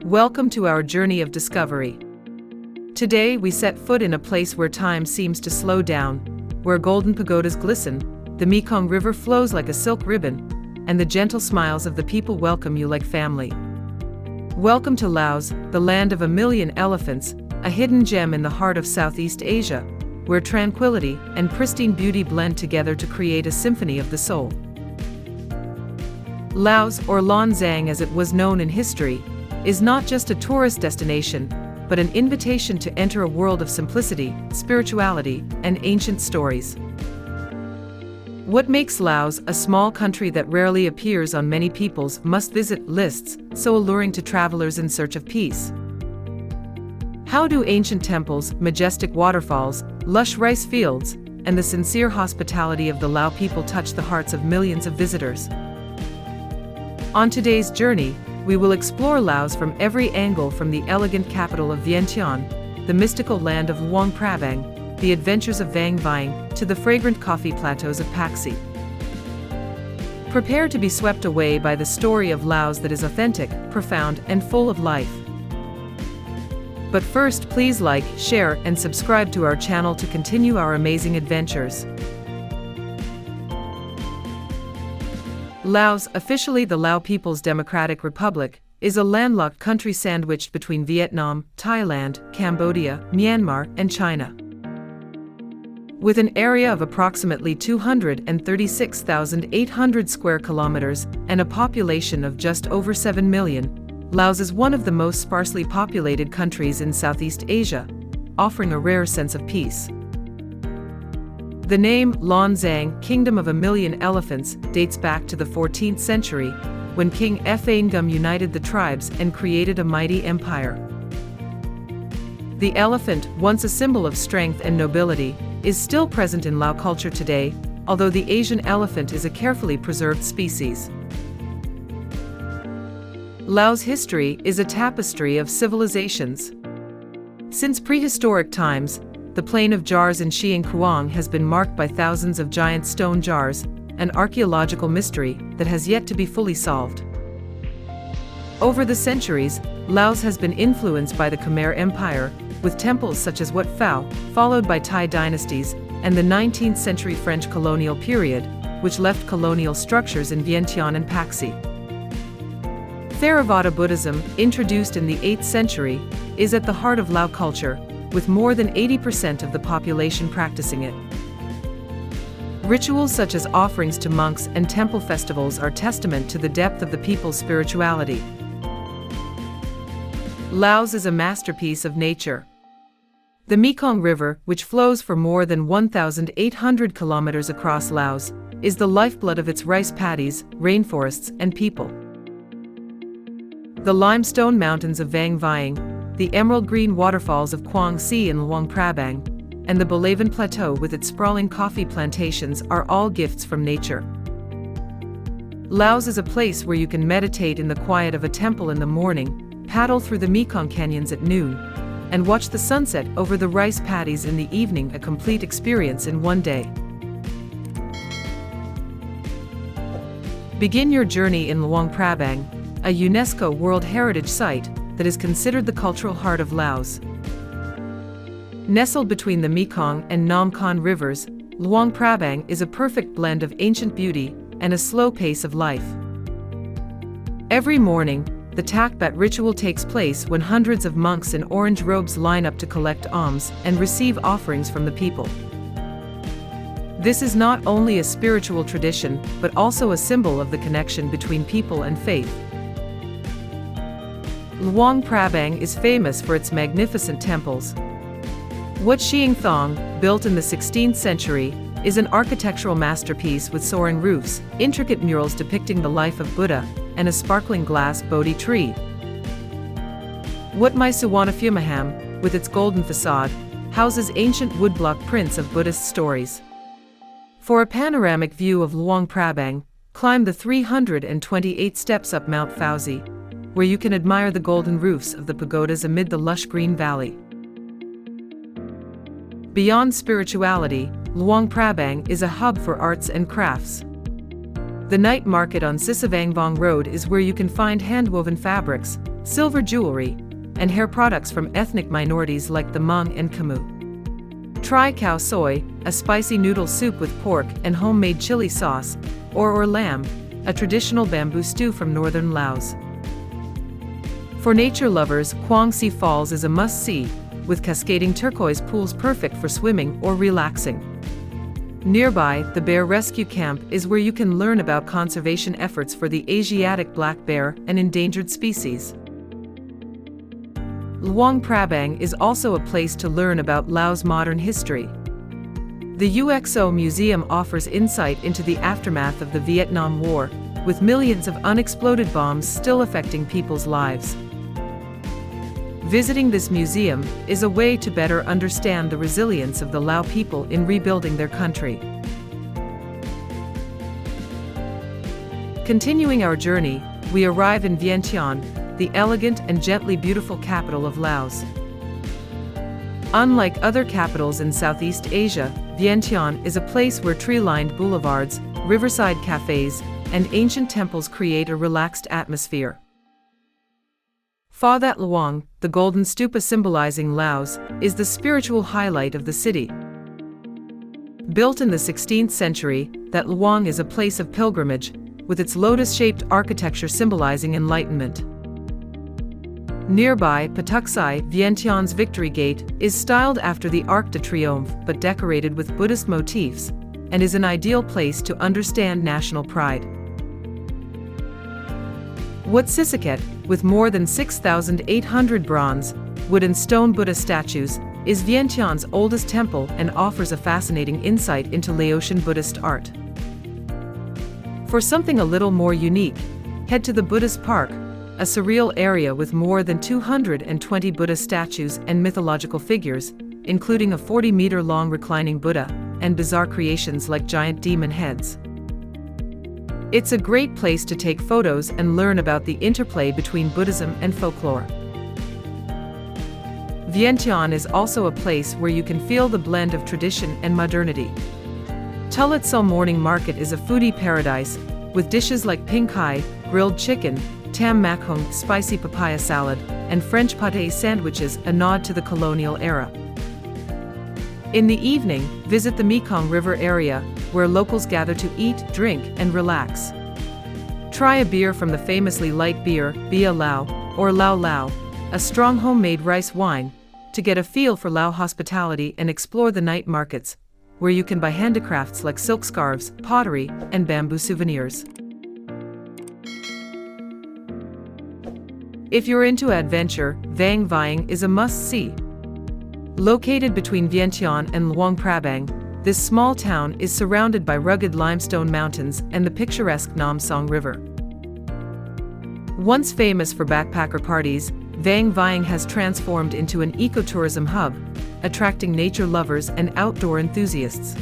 Welcome to our journey of discovery. Today we set foot in a place where time seems to slow down, where golden pagodas glisten, the Mekong River flows like a silk ribbon, and the gentle smiles of the people welcome you like family. Welcome to Laos, the land of a million elephants, a hidden gem in the heart of Southeast Asia, where tranquility and pristine beauty blend together to create a symphony of the soul. Laos, or Lan Xang as it was known in history, is not just a tourist destination, but an invitation to enter a world of simplicity, spirituality, and ancient stories. What makes Laos, a small country that rarely appears on many people's must-visit lists, so alluring to travelers in search of peace? How do ancient temples, majestic waterfalls, lush rice fields, and the sincere hospitality of the Lao people touch the hearts of millions of visitors? On today's journey, we will explore Laos from every angle, from the elegant capital of Vientiane, the mystical land of Luang Prabang, the adventures of Vang, to the fragrant coffee plateaus of Pakse. Prepare to be swept away by the story of Laos that is authentic, profound, and full of life. But first, please like, share, and subscribe to our channel to continue our amazing adventures. Laos, officially the Lao People's Democratic Republic, is a landlocked country sandwiched between Vietnam, Thailand, Cambodia, Myanmar, and China. With an area of approximately 236,800 square kilometers and a population of just over 7 million, Laos is one of the most sparsely populated countries in Southeast Asia, offering a rare sense of peace. The name Lan Xang, Kingdom of a Million Elephants, dates back to the 14th century, when King Phan united the tribes and created a mighty empire. The elephant, once a symbol of strength and nobility, is still present in Lao culture today, although the Asian elephant is a carefully preserved species. Laos' history is a tapestry of civilizations. Since prehistoric times, the plain of jars in Cuisine has been marked by thousands of giant stone jars, an archaeological mystery that has yet to be fully solved. Over the centuries, Laos has been influenced by the Khmer Empire, with temples such as Wat Phao, followed by Thai dynasties, and the 19th century French colonial period, which left colonial structures in Vientiane and Pakse. Theravada Buddhism, introduced in the 8th century, is at the heart of Lao culture, with more than 80% of the population practicing it. Rituals such as offerings to monks and temple festivals are testament to the depth of the people's spirituality. Laos is a masterpiece of nature. The Mekong River, which flows for more than 1,800 kilometers across Laos, is the lifeblood of its rice paddies, rainforests, and people. The limestone mountains of Vieng, the emerald green waterfalls of Cuisine and Luang Prabang, and the Bolaven Plateau with its sprawling coffee plantations are all gifts from nature. Laos is a place where you can meditate in the quiet of a temple in the morning, paddle through the Mekong canyons at noon, and watch the sunset over the rice paddies in the evening, a complete experience in one day. Begin your journey in Luang Prabang, a UNESCO World Heritage Site that is considered the cultural heart of Laos. Nestled between the Mekong and Nam Khan rivers, Luang Prabang is a perfect blend of ancient beauty and a slow pace of life. Every morning, the takbat ritual takes place when hundreds of monks in orange robes line up to collect alms and receive offerings from the people. This is not only a spiritual tradition, but also a symbol of the connection between people and faith. Luang Prabang is famous for its magnificent temples. Wat Siang Thong, built in the 16th century, is an architectural masterpiece with soaring roofs, intricate murals depicting the life of Buddha, and a sparkling glass Bodhi tree. Wat Mai Suwanafumaham, with its golden facade, houses ancient woodblock prints of Buddhist stories. For a panoramic view of Luang Prabang, climb the 328 steps up Mount Fauzi, where you can admire the golden roofs of the pagodas amid the lush green valley. Beyond spirituality, Luang Prabang is a hub for arts and crafts. The night market on Vang Road is where you can find hand-woven fabrics, silver jewelry, and hair products from ethnic minorities like the Hmong and Khmer. Try khao soi, a spicy noodle soup with pork and homemade chili sauce, or lamb, a traditional bamboo stew from northern Laos. For nature lovers, Quang Si Falls is a must-see, with cascading turquoise pools perfect for swimming or relaxing. Nearby, the Bear Rescue Camp is where you can learn about conservation efforts for the Asiatic black bear and endangered species. Luang Prabang is also a place to learn about Laos' modern history. The UXO Museum offers insight into the aftermath of the Vietnam War, with millions of unexploded bombs still affecting people's lives. Visiting this museum is a way to better understand the resilience of the Lao people in rebuilding their country. Continuing our journey, we arrive in Vientiane, the elegant and gently beautiful capital of Laos. Unlike other capitals in Southeast Asia, Vientiane is a place where tree-lined boulevards, riverside cafes, and ancient temples create a relaxed atmosphere. Pha That Luang, the golden stupa symbolizing Laos, is the spiritual highlight of the city. Built in the 16th century, That Luang is a place of pilgrimage, with its lotus-shaped architecture symbolizing enlightenment. Nearby, Pakse, Vientiane's Victory Gate, is styled after the Arc de Triomphe but decorated with Buddhist motifs, and is an ideal place to understand national pride. Wat Sisaket, with more than 6,800 bronze, wood and stone Buddha statues, is Vientiane's oldest temple and offers a fascinating insight into Laotian Buddhist art. For something a little more unique, head to the Buddhist Park, a surreal area with more than 220 Buddha statues and mythological figures, including a 40-meter-long reclining Buddha, and bizarre creations like giant demon heads. It's a great place to take photos and learn about the interplay between Buddhism and folklore. Vientiane is also a place where you can feel the blend of tradition and modernity. Tulletsal Morning Market is a foodie paradise, with dishes like ping kai, grilled chicken, tam mak hung, spicy papaya salad, and French pâté sandwiches, a nod to the colonial era. In the evening, visit the Mekong River area, where locals gather to eat, drink, and relax. Try a beer from the famously light beer, Bia Lao, or Lao Lao, a strong homemade rice wine, to get a feel for Lao hospitality, and explore the night markets, where you can buy handicrafts like silk scarves, pottery, and bamboo souvenirs. If you're into adventure, Vieng is a must-see. Located between Vientiane and Luang Prabang, this small town is surrounded by rugged limestone mountains and the picturesque Nam Song River. Once famous for backpacker parties, Vieng has transformed into an ecotourism hub, attracting nature lovers and outdoor enthusiasts.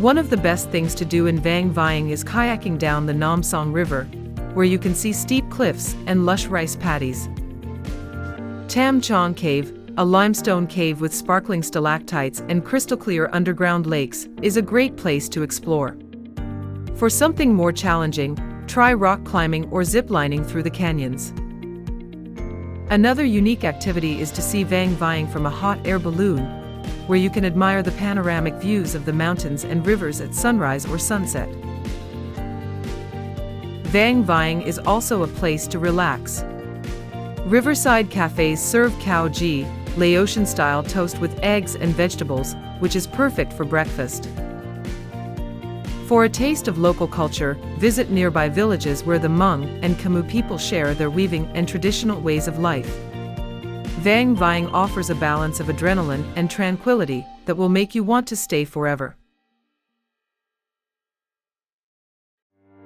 One of the best things to do in Vieng is kayaking down the Nam Song River, where you can see steep cliffs and lush rice paddies. Tam Chong Cave, a limestone cave with sparkling stalactites and crystal-clear underground lakes, is a great place to explore. For something more challenging, try rock climbing or ziplining through the canyons. Another unique activity is to see Vieng from a hot air balloon, where you can admire the panoramic views of the mountains and rivers at sunrise or sunset. Vieng is also a place to relax. Riverside cafes serve khao ji, Laotian-style toast with eggs and vegetables, which is perfect for breakfast. For a taste of local culture, visit nearby villages where the Hmong and Khmer people share their weaving and traditional ways of life. Vieng offers a balance of adrenaline and tranquility that will make you want to stay forever.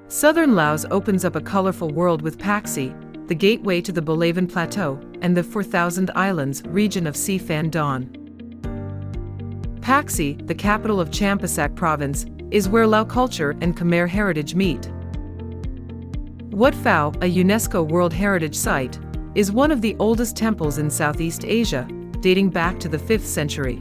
Southern Laos opens up a colorful world with Pakse, the gateway to the Bolaven Plateau, and the 4,000 Islands region of Phan Don. Pakse, the capital of Champasak province, is where Lao culture and Khmer heritage meet. Wat Phao, a UNESCO World Heritage Site, is one of the oldest temples in Southeast Asia, dating back to the 5th century.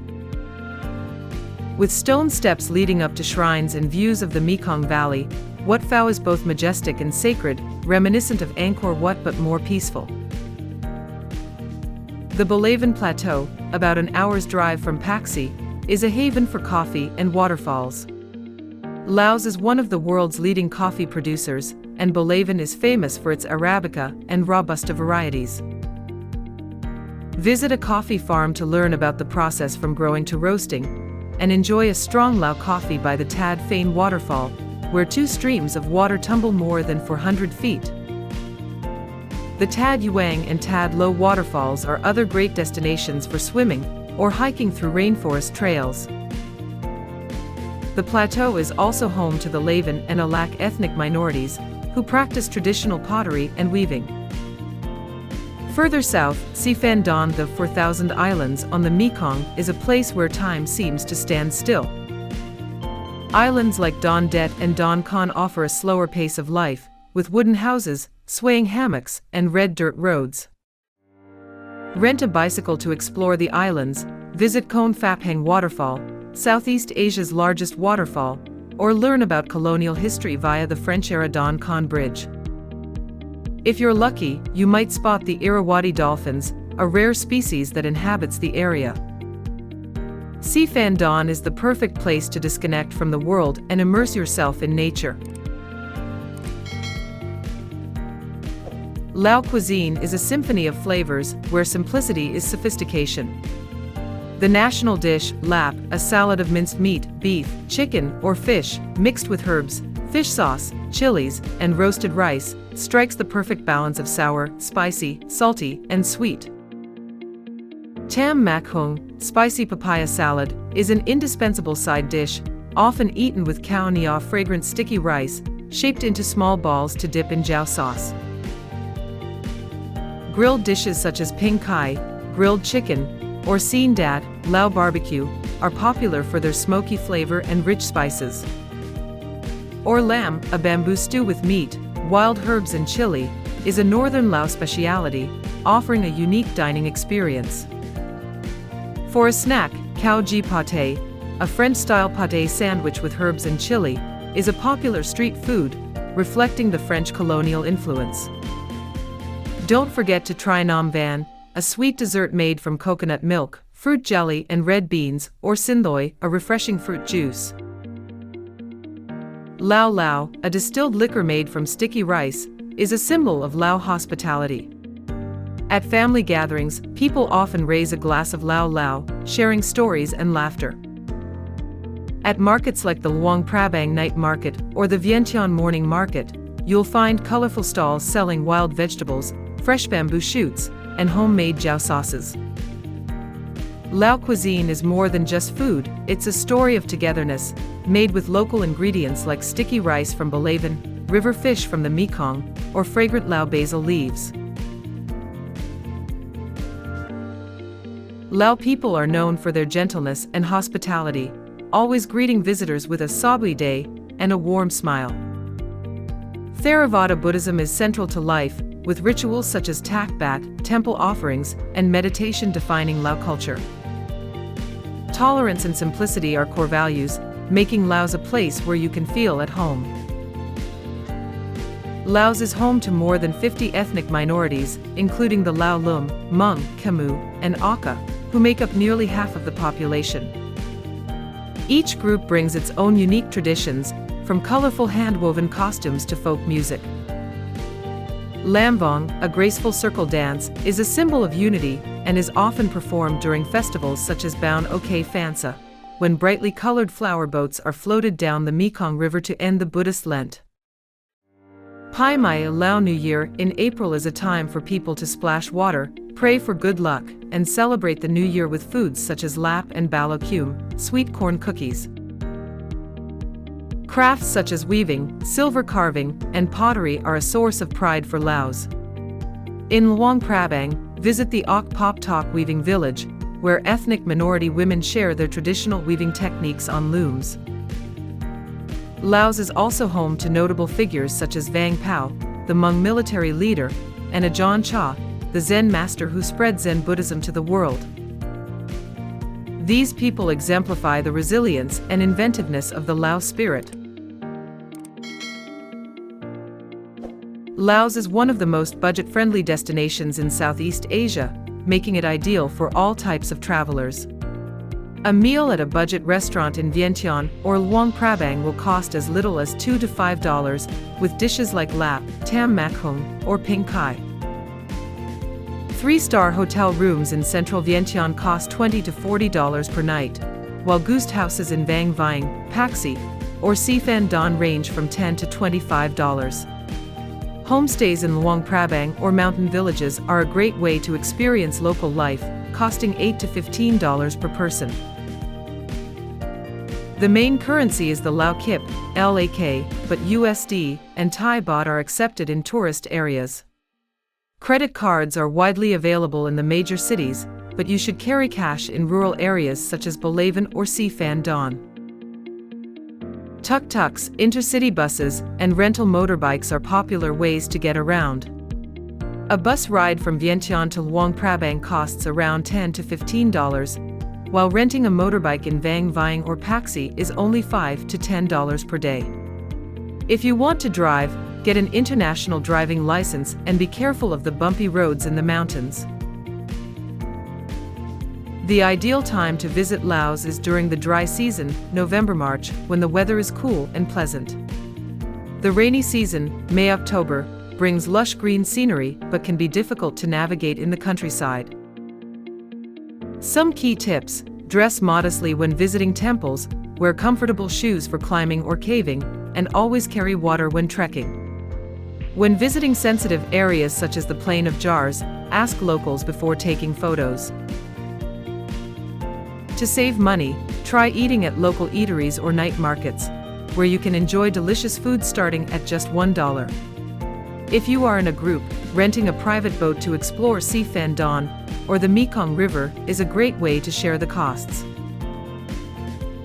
With stone steps leading up to shrines and views of the Mekong Valley, Wat Phao is both majestic and sacred, reminiscent of Angkor Wat but more peaceful. The Bolaven Plateau, about an hour's drive from Pakse, is a haven for coffee and waterfalls. Laos is one of the world's leading coffee producers, and Bolaven is famous for its Arabica and Robusta varieties. Visit a coffee farm to learn about the process from growing to roasting, and enjoy a strong Lao coffee by the Tad Phan waterfall, where two streams of water tumble more than 400 feet. The Tad Luang and Tad Lo waterfalls are other great destinations for swimming or hiking through rainforest trails. The plateau is also home to the Lavan and Alak ethnic minorities, who practice traditional pottery and weaving. Further south, Si Phan Don, the 4,000 Islands on the Mekong, is a place where time seems to stand still. Islands like Don Det and Don Con offer a slower pace of life, with wooden houses, swaying hammocks, and red dirt roads. Rent a bicycle to explore the islands, visit Kon Phap Hang Waterfall, Southeast Asia's largest waterfall, or learn about colonial history via the French-era Don Con Bridge. If you're lucky, you might spot the Irrawaddy dolphins, a rare species that inhabits the area. Si Phan Don is the perfect place to disconnect from the world and immerse yourself in nature. Lao cuisine is a symphony of flavors where simplicity is sophistication. The national dish, lap, a salad of minced meat, beef, chicken, or fish, mixed with herbs, fish sauce, chilies, and roasted rice, strikes the perfect balance of sour, spicy, salty, and sweet. Tam Mak Hung, spicy papaya salad, is an indispensable side dish, often eaten with khao nia, fragrant sticky rice, shaped into small balls to dip in jiao sauce. Grilled dishes such as ping kai, grilled chicken, or Seen Dat, Lao barbecue, are popular for their smoky flavor and rich spices. Or lamb, a bamboo stew with meat, wild herbs and chili, is a northern Lao speciality, offering a unique dining experience. For a snack, khao ji pate, a French-style pate sandwich with herbs and chili, is a popular street food, reflecting the French colonial influence. Don't forget to try Nam Van, a sweet dessert made from coconut milk, fruit jelly and red beans, or Sindoi, a refreshing fruit juice. Lao Lao, a distilled liquor made from sticky rice, is a symbol of Lao hospitality. At family gatherings, people often raise a glass of Lao Lao, sharing stories and laughter. At markets like the Luang Prabang night market or the Vientiane morning market, you'll find colorful stalls selling wild vegetables, fresh bamboo shoots, and homemade jiao sauces. Lao cuisine is more than just food, it's a story of togetherness, made with local ingredients like sticky rice from Bolaven, river fish from the Mekong, or fragrant Lao basil leaves. Lao people are known for their gentleness and hospitality, always greeting visitors with a sabui day and a warm smile. Theravada Buddhism is central to life, with rituals such as tak bat, temple offerings, and meditation defining Lao culture. Tolerance and simplicity are core values, making Laos a place where you can feel at home. Laos is home to more than 50 ethnic minorities, including the Lao Lum, Hmong, Khmer, and Akha, who make up nearly half of the population. Each group brings its own unique traditions, from colorful hand-woven costumes to folk music. Lambong, a graceful circle dance, is a symbol of unity and is often performed during festivals such as Baun Ok Phansa, when brightly colored flower boats are floated down the Mekong River to end the Buddhist Lent. Pai Mai Lao New Year in April is a time for people to splash water, pray for good luck, and celebrate the new year with foods such as lap and balo kum, sweet corn cookies. Crafts such as weaving, silver carving, and pottery are a source of pride for Laos. In Luang Prabang, visit the Ok Pop Tok weaving village, where ethnic minority women share their traditional weaving techniques on looms. Laos is also home to notable figures such as Vang Pao, the Hmong military leader, and Ajahn Chah, the Zen master who spread Zen Buddhism to the world. These people exemplify the resilience and inventiveness of the Lao spirit. Laos is one of the most budget-friendly destinations in Southeast Asia, making it ideal for all types of travelers. A meal at a budget restaurant in Vientiane or Luang Prabang will cost as little as $2 to $5, with dishes like lap, tam mak hung, or ping kai. 3-star hotel rooms in central Vientiane cost $20 to $40 per night, while guest houses in Vang, Pakse, or Phan range from $10 to $25. Homestays in Luang Prabang or mountain villages are a great way to experience local life, costing $8 to $15 per person. The main currency is the Lao Kip, LAK, but USD and Thai baht are accepted in tourist areas. Credit cards are widely available in the major cities, but you should carry cash in rural areas such as Bolaven or Phan. Tuk-tuks, intercity buses, and rental motorbikes are popular ways to get around. A bus ride from Vientiane to Luang Prabang costs around $10 to $15, while renting a motorbike in Vang or Pakse is only $5 to $10 per day. If you want to drive, get an international driving license and be careful of the bumpy roads in the mountains. The ideal time to visit Laos is during the dry season, November-March, when the weather is cool and pleasant. The rainy season, May-October, brings lush green scenery but can be difficult to navigate in the countryside. Some key tips: dress modestly when visiting temples, wear comfortable shoes for climbing or caving, and always carry water when trekking. When visiting sensitive areas such as the Plain of Jars, ask locals before taking photos. To save money, try eating at local eateries or night markets, where you can enjoy delicious food starting at just $1. If you are in a group, renting a private boat to explore Phan or the Mekong River is a great way to share the costs.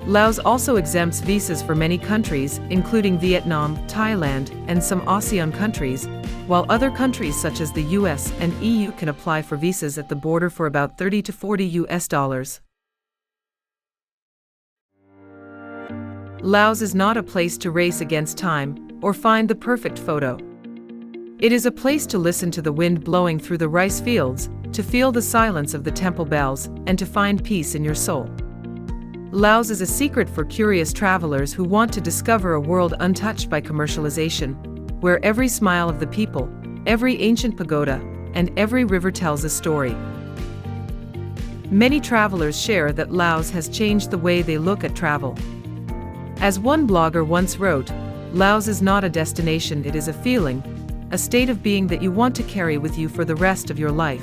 Laos also exempts visas for many countries, including Vietnam, Thailand, and some ASEAN countries, while other countries such as the US and EU can apply for visas at the border for about $30 to $40. Laos is not a place to race against time or find the perfect photo. It is a place to listen to the wind blowing through the rice fields, to feel the silence of the temple bells, and to find peace in your soul. Laos is a secret for curious travelers who want to discover a world untouched by commercialization, where every smile of the people, every ancient pagoda, and every river tells a story. Many travelers share that Laos has changed the way they look at travel. As one blogger once wrote, Laos is not a destination, it is a feeling, a state of being that you want to carry with you for the rest of your life.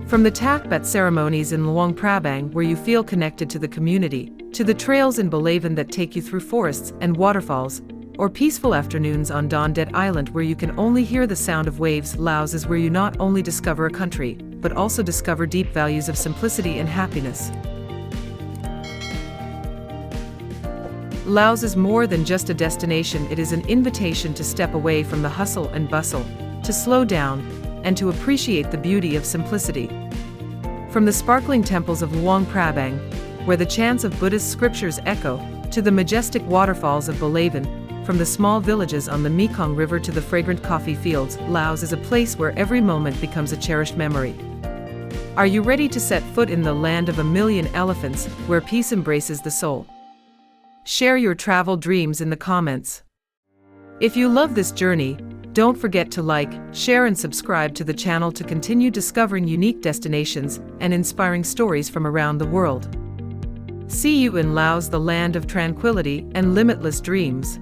From the takbat ceremonies in Luang Prabang where you feel connected to the community, to the trails in Bolaven that take you through forests and waterfalls, or peaceful afternoons on Don Det Island where you can only hear the sound of waves, Laos is where you not only discover a country, but also discover deep values of simplicity and happiness. Laos is more than just a destination, it is an invitation to step away from the hustle and bustle, to slow down, and to appreciate the beauty of simplicity. From the sparkling temples of Luang Prabang, where the chants of Buddhist scriptures echo, to the majestic waterfalls of Bolaven, from the small villages on the Mekong River to the fragrant coffee fields, Laos is a place where every moment becomes a cherished memory. Are you ready to set foot in the land of a million elephants, where peace embraces the soul? Share your travel dreams in the comments. If you love this journey, don't forget to like, share and subscribe to the channel to continue discovering unique destinations and inspiring stories from around the world. See you in Laos, the land of tranquility and limitless dreams.